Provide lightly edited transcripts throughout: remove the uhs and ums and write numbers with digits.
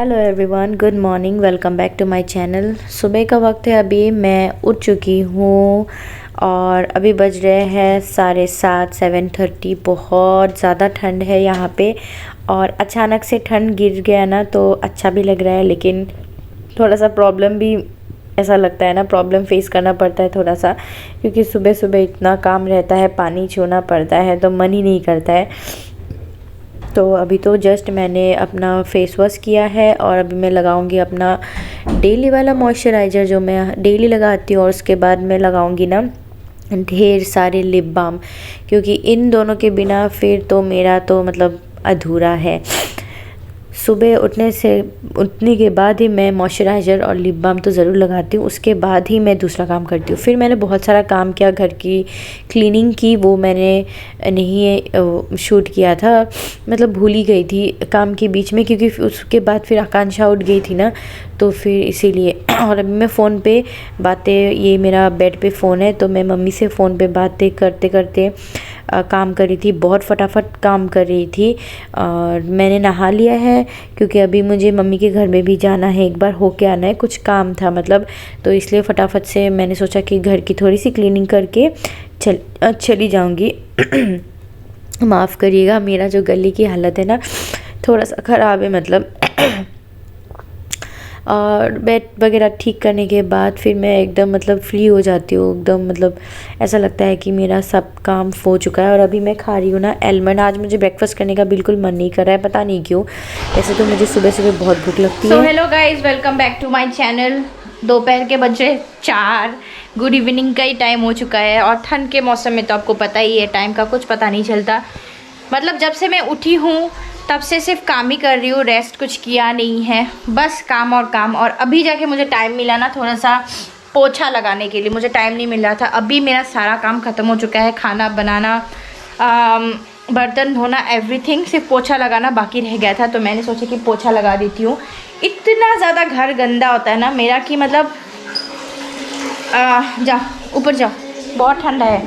Hello everyone, good morning, welcome back to my channel. सुबह का वक्त है, अभी मैं उठ चुकी हूँ और अभी बज रहे हैं 7:30 7:30। बहुत ज़्यादा ठंड है यहाँ पे और अचानक से ठंड गिर गया ना तो अच्छा भी लग रहा है, लेकिन थोड़ा सा प्रॉब्लम भी ऐसा लगता है ना, प्रॉब्लम फेस करना पड़ता है थोड़ा सा, क्योंकि सुबह सुबह इतना काम रहता है, पानी छूना पड़ता है तो मन ही नहीं करता है। तो अभी तो जस्ट मैंने अपना फेस वॉश किया है और अभी मैं लगाऊंगी अपना डेली वाला मॉइस्चराइज़र जो मैं डेली लगाती हूँ, और उसके बाद मैं लगाऊंगी ना ढेर सारे लिप बाम, क्योंकि इन दोनों के बिना फिर तो मेरा तो मतलब अधूरा है। सुबह उठने के बाद ही मैं मॉइस्चराइज़र और लिप बाम तो ज़रूर लगाती हूँ, उसके बाद ही मैं दूसरा काम करती हूँ। फिर मैंने बहुत सारा काम किया, घर की क्लीनिंग की, वो मैंने नहीं शूट किया था, मतलब भूल ही गई थी काम के बीच में, क्योंकि उसके बाद फिर आकांक्षा उठ गई थी ना, तो फिर इसीलिए। और अभी मैं फ़ोन पे बातें, ये मेरा बेड पे फ़ोन है तो मैं मम्मी से फ़ोन पे बातें करते करते काम कर रही थी, बहुत फटाफट काम कर रही थी। और मैंने नहा लिया है क्योंकि अभी मुझे मम्मी के घर में भी जाना है, एक बार होके आना है, कुछ काम था मतलब, तो इसलिए फटाफट से मैंने सोचा कि घर की थोड़ी सी क्लीनिंग करके चली जाऊंगी। माफ़ करिएगा, मेरा जो गले की हालत है ना थोड़ा सा ख़राब है मतलब। और बेड वगैरह ठीक करने के बाद फिर मैं एकदम मतलब फ्री हो जाती हूँ, एकदम मतलब ऐसा लगता है कि मेरा सब काम हो चुका है। और अभी मैं खा रही हूँ ना एलमंड। आज मुझे ब्रेकफास्ट करने का बिल्कुल मन नहीं कर रहा है, पता नहीं क्यों। वैसे तो मुझे सुबह सुबह बहुत भूख लगती है। Hello guys, welcome back to my channel. दोपहर के बज रहे 4, गुड इवनिंग का ही टाइम हो चुका है। और ठंड के मौसम में तो आपको पता ही है, टाइम का कुछ पता नहीं चलता। मतलब जब से मैं उठी हूँ तब से सिर्फ काम ही कर रही हूँ, रेस्ट कुछ किया नहीं है, बस काम और काम। और अभी जाके मुझे टाइम मिला ना थोड़ा सा पोछा लगाने के लिए, मुझे टाइम नहीं मिल रहा था। अभी मेरा सारा काम ख़त्म हो चुका है, खाना बनाना, बर्तन धोना, एवरीथिंग, सिर्फ पोछा लगाना बाकी रह गया था। तो मैंने सोचा कि पोछा लगा देती हूँ। इतना ज़्यादा घर गंदा होता है ना मेरा कि मतलब जाओ ऊपर जाओ, बहुत ठंडा है।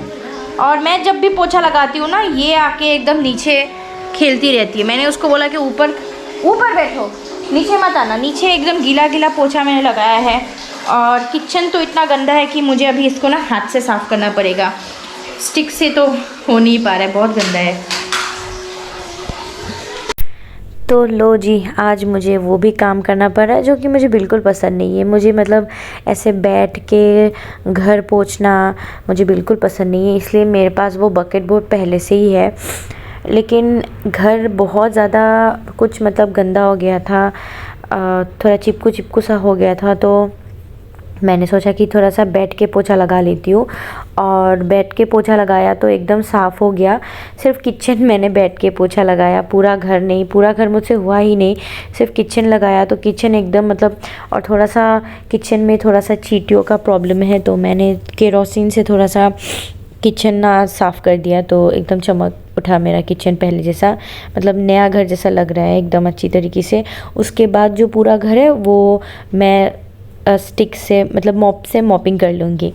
और मैं जब भी पोछा लगाती हूँ ना, ये आके एकदम नीचे खेलती रहती है। मैंने उसको बोला कि ऊपर बैठो, नीचे मत आना। नीचे एकदम गीला गीला पोछा मैंने लगाया है। और किचन तो इतना गंदा है कि मुझे अभी इसको ना हाथ से साफ़ करना पड़ेगा, स्टिक से तो हो नहीं पा रहा है, बहुत गंदा है। तो लो जी, आज मुझे वो भी काम करना पड़ रहा है जो कि मुझे बिल्कुल पसंद नहीं है। मुझे मतलब ऐसे बैठ के घर पोंछना मुझे बिल्कुल पसंद नहीं है, इसलिए मेरे पास वो बकेट बोर्ड पहले से ही है। लेकिन घर बहुत ज़्यादा कुछ मतलब गंदा हो गया था, थोड़ा चिपकू सा हो गया था, तो मैंने सोचा कि थोड़ा सा बैठ के पोछा लगा लेती हूँ। और बैठ के पोछा लगाया तो एकदम साफ़ हो गया। सिर्फ किचन मैंने बैठ के पोछा लगाया, पूरा घर नहीं, पूरा घर मुझसे हुआ ही नहीं, सिर्फ किचन लगाया तो किचन एकदम मतलब। और थोड़ा सा किचन में थोड़ा सा चींटियों का प्रॉब्लम है, तो मैंने केरोसिन से थोड़ा सा किचन ना साफ़ कर दिया, तो एकदम चमक उठा मेरा किचन, पहले जैसा मतलब नया घर जैसा लग रहा है एकदम अच्छी तरीके से। उसके बाद जो पूरा घर है वो मैं स्टिक से मतलब मॉप से मॉपिंग कर लूँगी।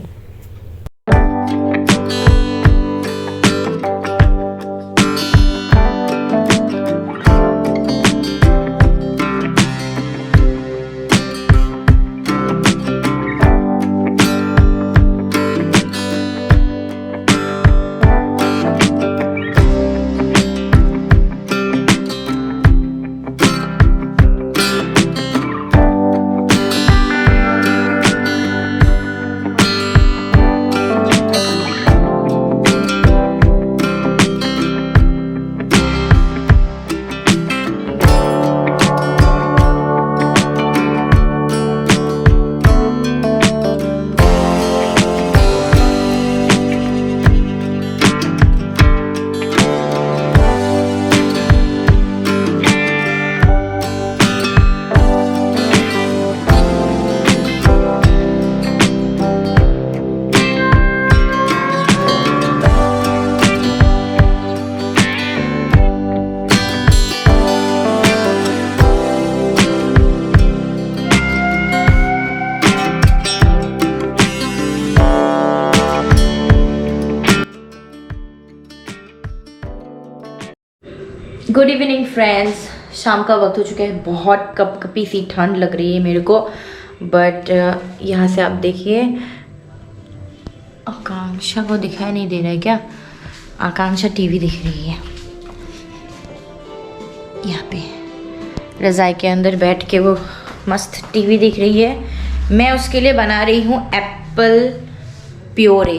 गुड इवनिंग फ्रेंड्स, शाम का वक्त हो चुका है, बहुत कपकपी सी ठंड लग रही है मेरे को। बट यहाँ से आप देखिए, आकांक्षा को दिखाई नहीं दे रहा है क्या? आकांक्षा टीवी दिख रही है यहाँ पे, रज़ाई के अंदर बैठ के वो मस्त टीवी देख रही है। मैं उसके लिए बना रही हूँ एप्पल प्योरे।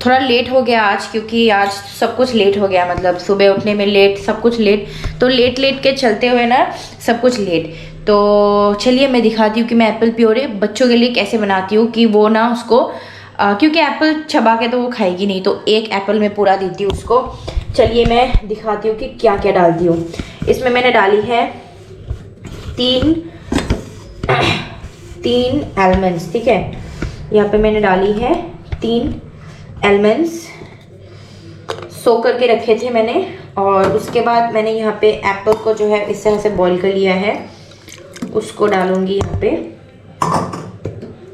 थोड़ा लेट हो गया आज, क्योंकि आज सब कुछ लेट हो गया, मतलब सुबह उठने में लेट, सब कुछ लेट, तो लेट के चलते हुए ना सब कुछ लेट। तो चलिए मैं दिखाती हूँ कि मैं एप्पल प्योरे बच्चों के लिए कैसे बनाती हूँ, कि वो ना उसको क्योंकि एप्पल चबा के तो वो खाएगी नहीं, तो एक एप्पल मैं पूरा देती हूँ उसको। चलिए मैं दिखाती हूँ कि क्या क्या डालती हूँ। इसमें मैंने डाली है तीन आलमंड्स, ठीक है। यहाँ पे मैंने डाली है 3 आलमंड्स, सो करके रखे थे मैंने। और उसके बाद मैंने यहाँ पे एप्पल को जो है इस तरह से बॉईल कर लिया है, उसको डालूंगी यहाँ पे।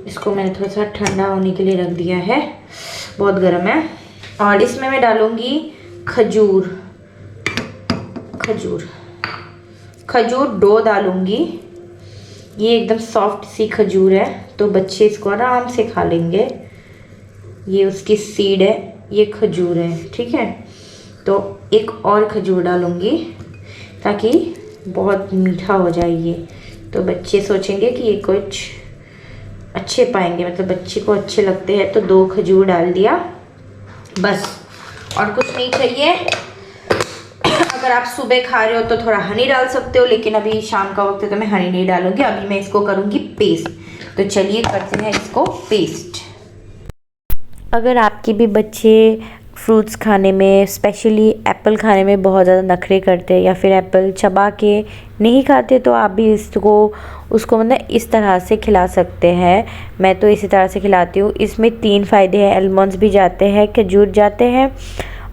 इसको मैंने थोड़ा सा ठंडा होने के लिए रख दिया है, बहुत गर्म है। और इसमें मैं डालूंगी खजूर डो डालूंगी। ये एकदम सॉफ्ट सी खजूर है, तो बच्चे इसको आराम से खा लेंगे। ये उसकी सीड है, ये खजूर है, ठीक है। तो एक और खजूर डालूंगी ताकि बहुत मीठा हो जाए ये, तो बच्चे सोचेंगे कि ये कुछ अच्छे पाएंगे, मतलब बच्चे को अच्छे लगते हैं। तो 2 खजूर डाल दिया, बस और कुछ नहीं चाहिए। अगर आप सुबह खा रहे हो तो थोड़ा हनी डाल सकते हो, लेकिन अभी शाम का वक्त है तो मैं हनी नहीं डालूंगी। अभी मैं इसको करूँगी पेस्ट। तो चलिए करते हैं इसको पेस्ट। अगर आपके भी बच्चे फ्रूट्स खाने में, स्पेशली एप्पल खाने में बहुत ज़्यादा नखरे करते हैं, या फिर एप्पल चबा के नहीं खाते, तो आप भी उसको मतलब इस तरह से खिला सकते हैं। मैं तो इसी तरह से खिलाती हूँ। इसमें 3 फ़ायदे हैं, आलमंड्स भी जाते हैं, खजूर जाते हैं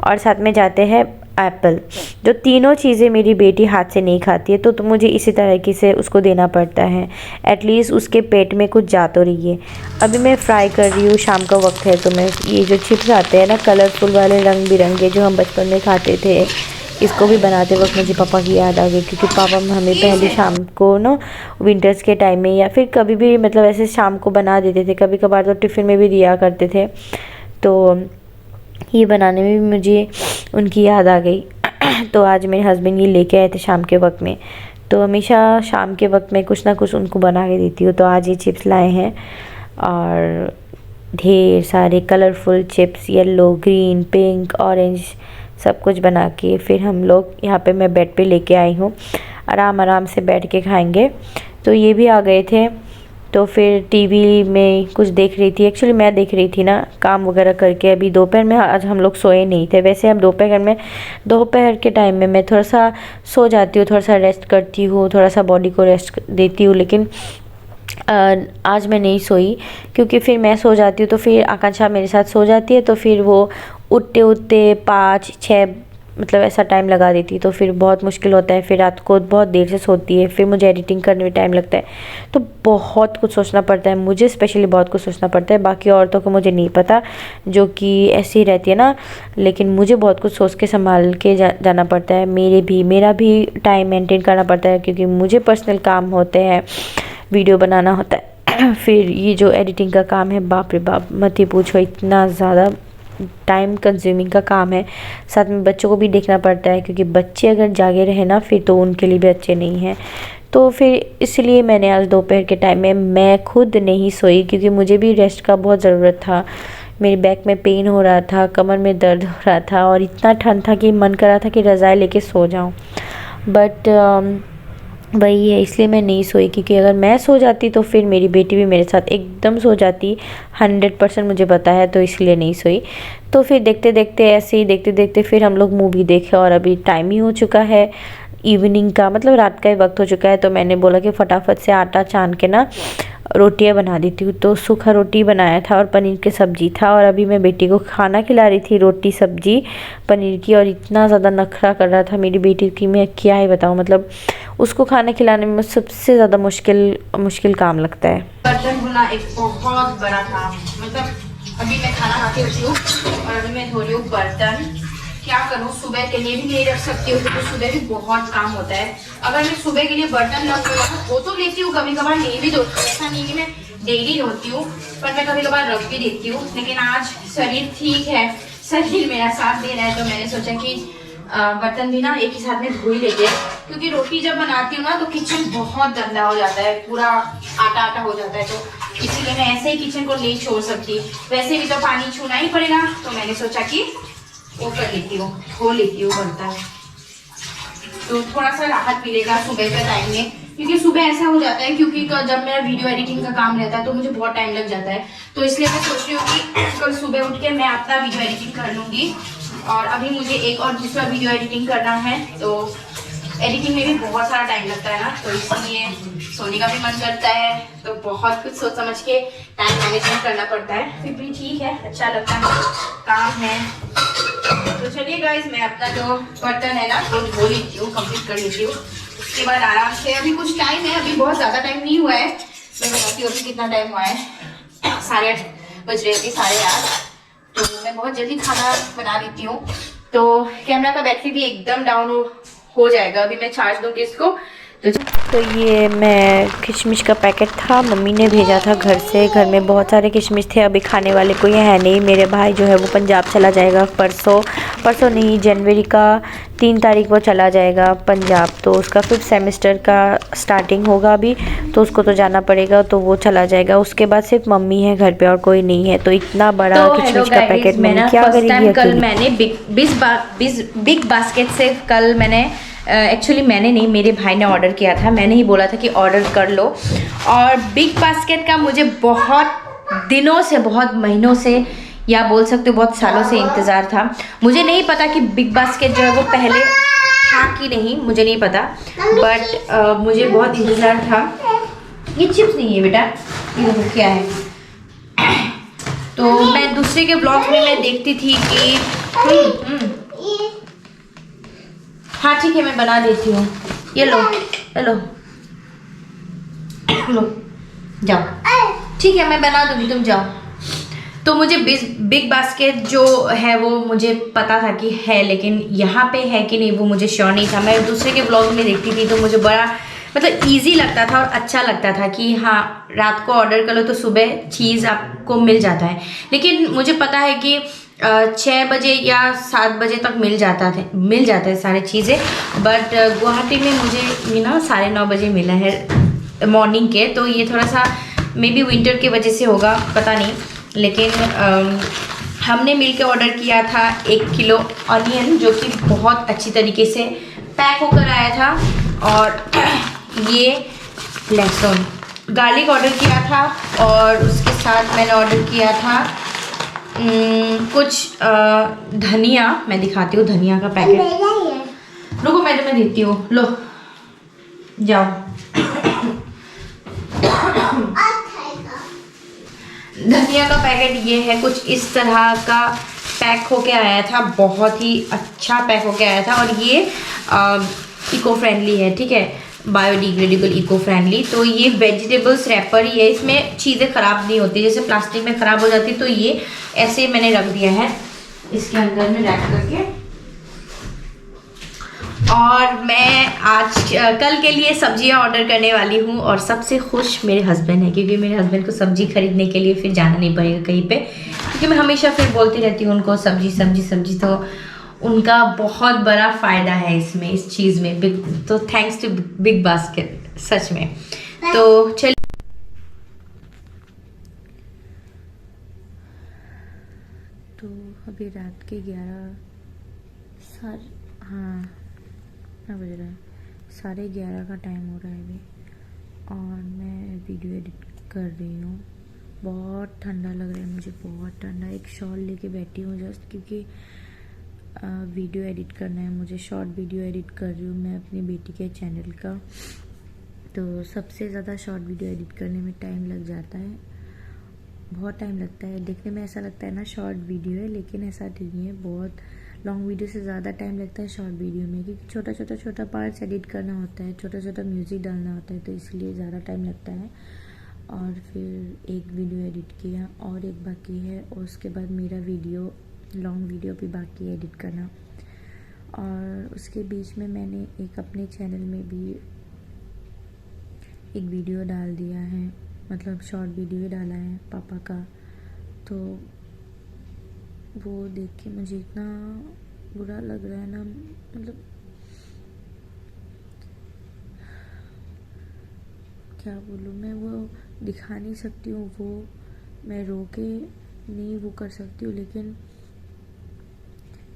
और साथ में जाते हैं एप्पल। जो तीनों चीज़ें मेरी बेटी हाथ से नहीं खाती है, तो मुझे इसी तरीके से उसको देना पड़ता है, एटलीस्ट उसके पेट में कुछ जा तो रही है। अभी मैं फ्राई कर रही हूँ, शाम का वक्त है, तो मैं ये जो चिप्स आते हैं ना कलरफुल वाले, रंग बिरंगे, जो हम बचपन में खाते थे, इसको भी बनाते वक्त मुझे पापा की याद आ गई, क्योंकि पापा हमें पहले शाम को ना विंटर्स के टाइम में या फिर कभी भी मतलब ऐसे शाम को बना देते थे, कभी कभार तो टिफ़िन में भी दिया करते थे। तो ये बनाने में भी मुझे उनकी याद आ गई। तो आज मेरे हस्बैंड ये लेके आए थे शाम के वक्त में, तो हमेशा शाम के वक्त में कुछ ना कुछ उनको बना के देती हूँ। तो आज ये चिप्स लाए हैं, और ढेर सारे colourful chips, yellow, green, pink, orange, सब कुछ बना के फिर हम लोग यहाँ पे मैं बेड पे लेके आई हूँ, आराम से बैठ के खाएंगे। तो ये भी आ गए थे, तो फिर टीवी में कुछ देख रही थी। एक्चुअली मैं देख रही थी ना काम वगैरह करके। अभी दोपहर में आज हम लोग सोए नहीं थे। वैसे हम दोपहर के टाइम में मैं थोड़ा सा सो जाती हूँ, थोड़ा सा रेस्ट करती हूँ, थोड़ा सा बॉडी को रेस्ट देती हूँ, लेकिन आज मैं नहीं सोई, क्योंकि फिर मैं सो जाती हूँ तो फिर आकांक्षा मेरे साथ सो जाती है, तो फिर वो उठते 5-6 मतलब ऐसा टाइम लगा देती है, तो फिर बहुत मुश्किल होता है। फिर रात को बहुत देर से सोती है, फिर मुझे एडिटिंग करने में टाइम लगता है, तो बहुत कुछ सोचना पड़ता है मुझे, स्पेशली बहुत कुछ सोचना पड़ता है। बाकी औरतों को मुझे नहीं पता, जो कि ऐसी ही रहती है ना, लेकिन मुझे बहुत कुछ सोच के संभाल के जाना पड़ता है। मेरा भी टाइम मेंटेन करना पड़ता है, क्योंकि मुझे पर्सनल काम होते हैं, वीडियो बनाना होता है। फिर ये जो एडिटिंग का काम है, बाप रे बाप मत ही पूछो, इतना ज़्यादा टाइम कंज्यूमिंग का काम है। साथ में बच्चों को भी देखना पड़ता है, क्योंकि बच्चे अगर जागे रहे ना फिर तो उनके लिए भी अच्छे नहीं हैं। तो फिर इसलिए मैंने आज दोपहर के टाइम में मैं खुद नहीं सोई, क्योंकि मुझे भी रेस्ट का बहुत ज़रूरत था। मेरे बैक में पेन हो रहा था, कमर में दर्द हो रहा था, और इतना ठंड था कि मन कर रहा था कि रज़ाई लेके सो जाऊँ, बट वही है, इसलिए मैं नहीं सोई। क्योंकि अगर मैं सो जाती तो फिर मेरी बेटी भी मेरे साथ एकदम सो जाती, 100% मुझे पता है, तो इसलिए नहीं सोई। तो फिर देखते देखते फिर हम लोग मूवी देखे, और अभी टाइम ही हो चुका है इवनिंग का, मतलब रात का ही वक्त हो चुका है। तो मैंने बोला कि फटाफट से आटा छान के ना रोटियां बना देती हूँ। तो सूखा रोटी बनाया था और पनीर की सब्ज़ी था, और अभी मैं बेटी को खाना खिला रही थी, रोटी सब्ज़ी पनीर की। और इतना ज़्यादा नखरा कर रहा था मेरी बेटी की, मैं क्या ही बताऊँ, मतलब उसको खाना खिलाने में सबसे ज़्यादा मुश्किल काम लगता है। बर्तन धोना एक बहुत बड़ा काम, मतलब अभी मैं खाना खा के उठी हूँ और अभी मैं धो रही हूँ बर्तन। क्या करूँ, सुबह के लिए भी नहीं रख सकती हूँ क्योंकि सुबह भी बहुत काम होता है। अगर मैं सुबह के लिए बर्तन रख धो तो लेती हूँ, कभी कभार नहीं भी धोती हूँ, ऐसा नहीं कि मैं डेली धोती हूँ, पर मैं कभी कभार रख भी देती हूँ। लेकिन आज शरीर ठीक है, शरीर मेरा साथ दे रहा है, तो मैंने सोचा कि बर्तन भी ना एक ही साथ में धो ही लेते हैं, क्योंकि रोटी जब बनाती हूँ ना तो किचन बहुत गंदा हो जाता है, पूरा आटा आटा हो जाता है, तो इसीलिए मैं ऐसे ही किचन को नहीं छोड़ सकती। वैसे भी तो पानी छूना ही पड़ेगा, तो मैंने सोचा कि वो कर लेती हूँ, धो लेती हूँ बर्तन, तो थोड़ा सा राहत मिलेगा सुबह के टाइम में। क्योंकि सुबह ऐसा हो जाता है, क्योंकि जब मेरा वीडियो एडिटिंग का काम रहता है तो मुझे बहुत टाइम लग जाता है, तो इसलिए मैं सोच रही हूँ कि कल सुबह उठ के मैं अपना वीडियो एडिटिंग कर लूँगी। और अभी मुझे एक और दूसरा वीडियो एडिटिंग करना है, तो एडिटिंग में भी बहुत सारा टाइम लगता है ना, तो इसलिए सोने का भी मन करता है, तो बहुत कुछ सोच समझ के टाइम मैनेजमेंट करना पड़ता है। फिर भी ठीक है, अच्छा लगता है, काम है। तो चलिए गाइस, मैं अपना जो बर्तन है ना वो धो लेती हूँ, कंप्लीट कर लेती हूँ, उसके बाद आराम से। अभी कुछ टाइम है, अभी बहुत ज़्यादा टाइम नहीं हुआ है, मैं बताती हूँ अभी कितना टाइम हुआ है। 8:30 बज रहे थे, 8:30, तो मैं बहुत जल्दी खाना बना लेती हूँ। तो कैमरा का बैटरी भी एकदम डाउन हो जाएगा, अभी मैं चार्ज दूँगी इसको। तो ये मैं किशमिश का पैकेट था, मम्मी ने भेजा था घर से। घर में बहुत सारे किशमिश थे, अभी खाने वाले कोई है नहीं। मेरे भाई जो है वो पंजाब चला जाएगा परसों नहीं, जनवरी का 3 तारीख वो चला जाएगा पंजाब, तो उसका 5th सेमेस्टर का स्टार्टिंग होगा अभी, तो उसको तो जाना पड़ेगा, तो वो चला जाएगा। उसके बाद सिर्फ मम्मी है घर पे और कोई नहीं है, तो इतना बड़ा किशमिश का पैकेट मैंने क्या करेगी कल अकेली। मैंने बिग बास्केट से कल मैंने एक्चुअली मैंने नहीं, मेरे भाई ने ऑर्डर किया था, मैंने ही बोला था कि ऑर्डर कर लो। और बिग बास्केट का मुझे बहुत दिनों से, बहुत महीनों से, या बोल सकते हो बहुत सालों से इंतज़ार था। मुझे नहीं पता कि बिग बास्केट जो है वो पहले था कि नहीं, मुझे नहीं पता, बट मुझे बहुत इंतज़ार था। ये चिप्स नहीं है बेटा, ये देखो क्या है। तो मैं दूसरे के ब्लॉग्स में मैं देखती थी कि हाँ ठीक है, मैं बना देती हूँ, ये लो लो जाओ, ठीक है मैं बना दूँगी, तुम जाओ। तो मुझे बिग बास्केट जो है वो मुझे पता था कि है, लेकिन यहाँ पे है कि नहीं वो मुझे श्योर नहीं था। मैं दूसरे के ब्लॉग में देखती थी, तो मुझे बड़ा मतलब इजी लगता था और अच्छा लगता था कि हाँ रात को ऑर्डर कर लो तो सुबह चीज़ आपको मिल जाता है। लेकिन मुझे पता है कि 6 बजे या 7 बजे तक मिल जाता है सारी चीज़ें, बट गुवाहाटी में मुझे ये ना 9:30 बजे मिला है मॉर्निंग के, तो ये थोड़ा सा मे बी विंटर की वजह से होगा, पता नहीं। लेकिन हमने मिलकर ऑर्डर किया था 1 किलो ऑनियन, जो कि बहुत अच्छी तरीके से पैक होकर आया था, और ये लहसुन, गार्लिक ऑर्डर किया था, और उसके साथ मैंने ऑर्डर किया था कुछ धनिया। मैं दिखाती हूँ धनिया का पैकेट, रुको मैं तुम्हें देती हूँ, लो जाओ। धनिया का पैकेट ये है, कुछ इस तरह का पैक होके आया था, बहुत ही अच्छा पैक होके आया था, और ये इको फ्रेंडली है, ठीक है, बायोडिग्रेडेबल इको फ्रेंडली। तो ये वेजिटेबल्स रैपर ही है, इसमें चीज़ें ख़राब नहीं होती, जैसे प्लास्टिक में ख़राब हो जाती, तो ये ऐसे मैंने रख दिया है इसके अंदर में रैप करके। और मैं आज कल के लिए सब्जियां ऑर्डर करने वाली हूँ, और सबसे खुश मेरे हस्बैंड है, क्योंकि मेरे हस्बैंड को सब्जी खरीदने के लिए फिर जाना नहीं पड़ेगा कहीं पे, क्योंकि मैं हमेशा फिर बोलती रहती हूँ उनको सब्जी, तो उनका बहुत बड़ा फ़ायदा है इसमें, इस चीज़ में। तो थैंक्स टू बिग बास्केट, सच में। तो चलिए, तो अभी रात के 11 बज रहा है, 11:30 का टाइम हो रहा है अभी, और मैं वीडियो एडिट कर रही हूँ। बहुत ठंडा लग रहा है मुझे, बहुत ठंडा। एक शॉल लेके बैठी हूँ जस्ट, क्योंकि वीडियो एडिट करना है मुझे, शॉर्ट वीडियो एडिट कर रही हूँ मैं अपनी बेटी के चैनल का। तो सबसे ज़्यादा शॉर्ट वीडियो एडिट करने में टाइम लग जाता है, बहुत टाइम लगता है। देखने में ऐसा लगता है ना शॉर्ट वीडियो है, लेकिन ऐसा नहीं है, बहुत लॉन्ग वीडियो से ज़्यादा टाइम लगता है शॉर्ट वीडियो में, क्योंकि छोटा पार्ट्स एडिट करना होता है, छोटा म्यूज़िक डालना होता है, तो इसलिए ज़्यादा टाइम लगता है। और फिर एक वीडियो एडिट किया और एक बाकी है, और उसके बाद मेरा वीडियो लॉन्ग वीडियो भी बाकी है एडिट करना। और उसके बीच में मैंने एक अपने चैनल में भी एक वीडियो डाल दिया है, मतलब शॉर्ट वीडियो ही डाला है पापा का। तो वो देख के मुझे इतना बुरा लग रहा है ना, मतलब क्या बोलूँ मैं, वो दिखा नहीं सकती हूँ, वो मैं रो के नहीं वो कर सकती हूँ, लेकिन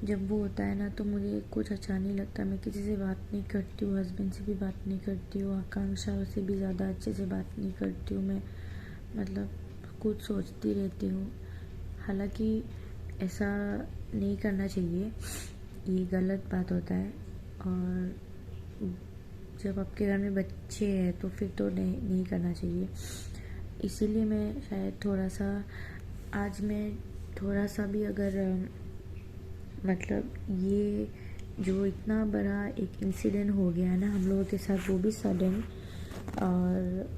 जब वो होता है ना तो मुझे कुछ अच्छा नहीं लगता। मैं किसी से बात नहीं करती हूँ, हस्बैंड से भी बात नहीं करती हूँ, आकांक्षा से भी ज़्यादा अच्छे से बात नहीं करती हूँ मैं, मतलब कुछ सोचती रहती हूँ। हालांकि ऐसा नहीं करना चाहिए, ये गलत बात होता है। और जब आपके घर में बच्चे हैं तो फिर तो नहीं करना चाहिए। इसीलिए मैं शायद थोड़ा सा आज मैं थोड़ा सा भी अगर मतलब ये जो इतना बड़ा एक इंसिडेंट हो गया है ना हम लोगों के साथ, वो भी सडन, और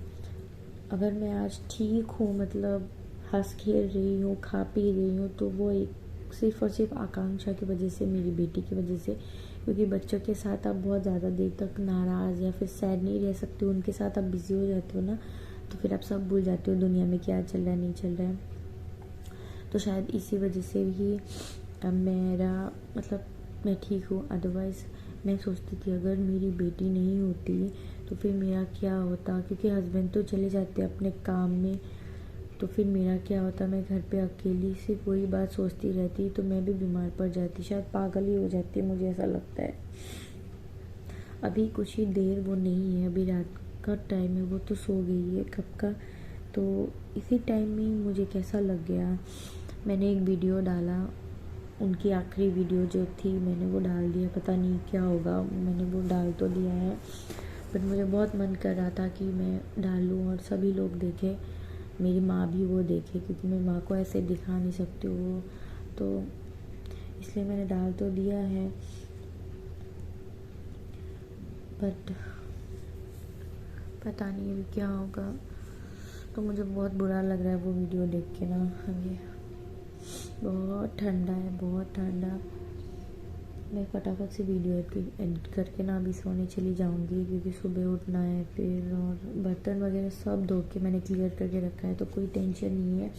अगर मैं आज ठीक हूँ, मतलब हंस खेल रही हूँ, खा पी रही हूँ, तो वो एक सिर्फ़ और सिर्फ आकांक्षा की वजह से, मेरी बेटी की वजह से। क्योंकि बच्चों के साथ आप बहुत ज़्यादा देर तक नाराज़ या फिर सैड नहीं रह सकते हो, उनके साथ आप बिज़ी हो जाते हो ना, तो फिर आप सब भूल जाते हो दुनिया में क्या चल रहा है नहीं चल रहा है। तो शायद इसी वजह से ही मेरा मतलब मैं ठीक हूँ। अदरवाइज़ मैं सोचती थी अगर मेरी बेटी नहीं होती तो फिर मेरा क्या होता, क्योंकि हस्बैंड तो चले जाते अपने काम में, तो फिर मेरा क्या होता, मैं घर पे अकेली सिर्फ वही बात सोचती रहती, तो मैं भी बीमार पड़ जाती, शायद पागल ही हो जाती, मुझे ऐसा लगता है। अभी कुछ ही देर वो नहीं है, अभी रात का टाइम है, वो तो सो गई है कब का। तो इसी टाइम में मुझे कैसा लग गया, मैंने एक वीडियो डाला, उनकी आखिरी वीडियो जो थी मैंने वो डाल दिया। पता नहीं क्या होगा, मैंने वो डाल तो दिया है, बट मुझे बहुत मन कर रहा था कि मैं डालूँ और सभी लोग देखें, मेरी माँ भी वो देखे, क्योंकि मैं माँ को ऐसे दिखा नहीं सकती वो, तो इसलिए मैंने डाल तो दिया है। बट पता नहीं अभी क्या होगा। तो मुझे बहुत बुरा लग रहा है वो वीडियो देख के ना। अभी बहुत ठंडा है, बहुत ठंडा। मैं फटाफट से वीडियो एडिट करके ना अभी सोने चली जाऊंगी, क्योंकि सुबह उठना है फिर, और बर्तन वगैरह सब धो के मैंने क्लियर करके रखा है, तो कोई टेंशन नहीं है।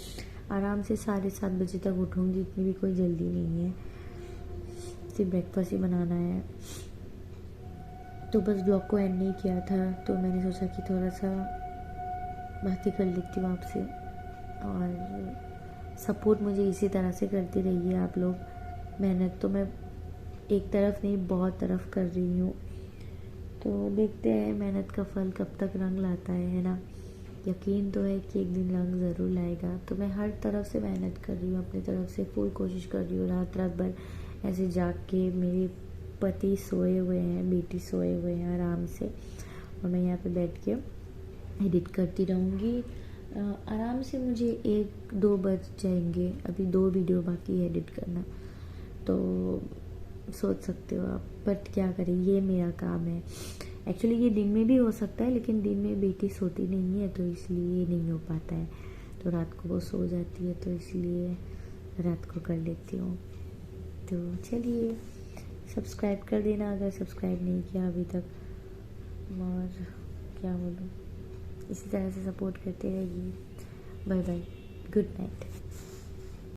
आराम से 7:30 बजे तक उठूंगी, इतनी भी कोई जल्दी नहीं है, सिर्फ ब्रेकफास्ट ही बनाना है। तो बस ब्लॉग को एंड नहीं किया था, तो मैंने सोचा कि थोड़ा सा बात ही कर लेती हूँ आपसे। और सपोर्ट मुझे इसी तरह से करती रहिए आप लोग। मेहनत तो मैं एक तरफ नहीं बहुत तरफ कर रही हूँ, तो देखते हैं मेहनत का फल कब तक रंग लाता है ना। यकीन तो है कि एक दिन रंग ज़रूर लाएगा। तो मैं हर तरफ से मेहनत कर रही हूँ, अपनी तरफ से फुल कोशिश कर रही हूँ, रात रात भर ऐसे जाग के। मेरे पति सोए हुए हैं, बेटी सोए हुए हैं आराम से, और मैं यहाँ पे बैठ के एडिट करती रहूँगी आराम से। मुझे 1-2 बज जाएंगे, अभी 2 वीडियो बाकी है एडिट करना, तो सोच सकते हो आप। बट क्या करें, ये मेरा काम है। एक्चुअली ये दिन में भी हो सकता है, लेकिन दिन में बेटी सोती नहीं है, तो इसलिए नहीं हो पाता है। तो रात को वो सो जाती है, तो इसलिए रात को कर लेती हूँ। तो चलिए सब्सक्राइब कर देना अगर सब्सक्राइब नहीं किया अभी तक, और क्या बोलूँ, इसी तरह से सपोर्ट करते रहिए। Bye bye, good night.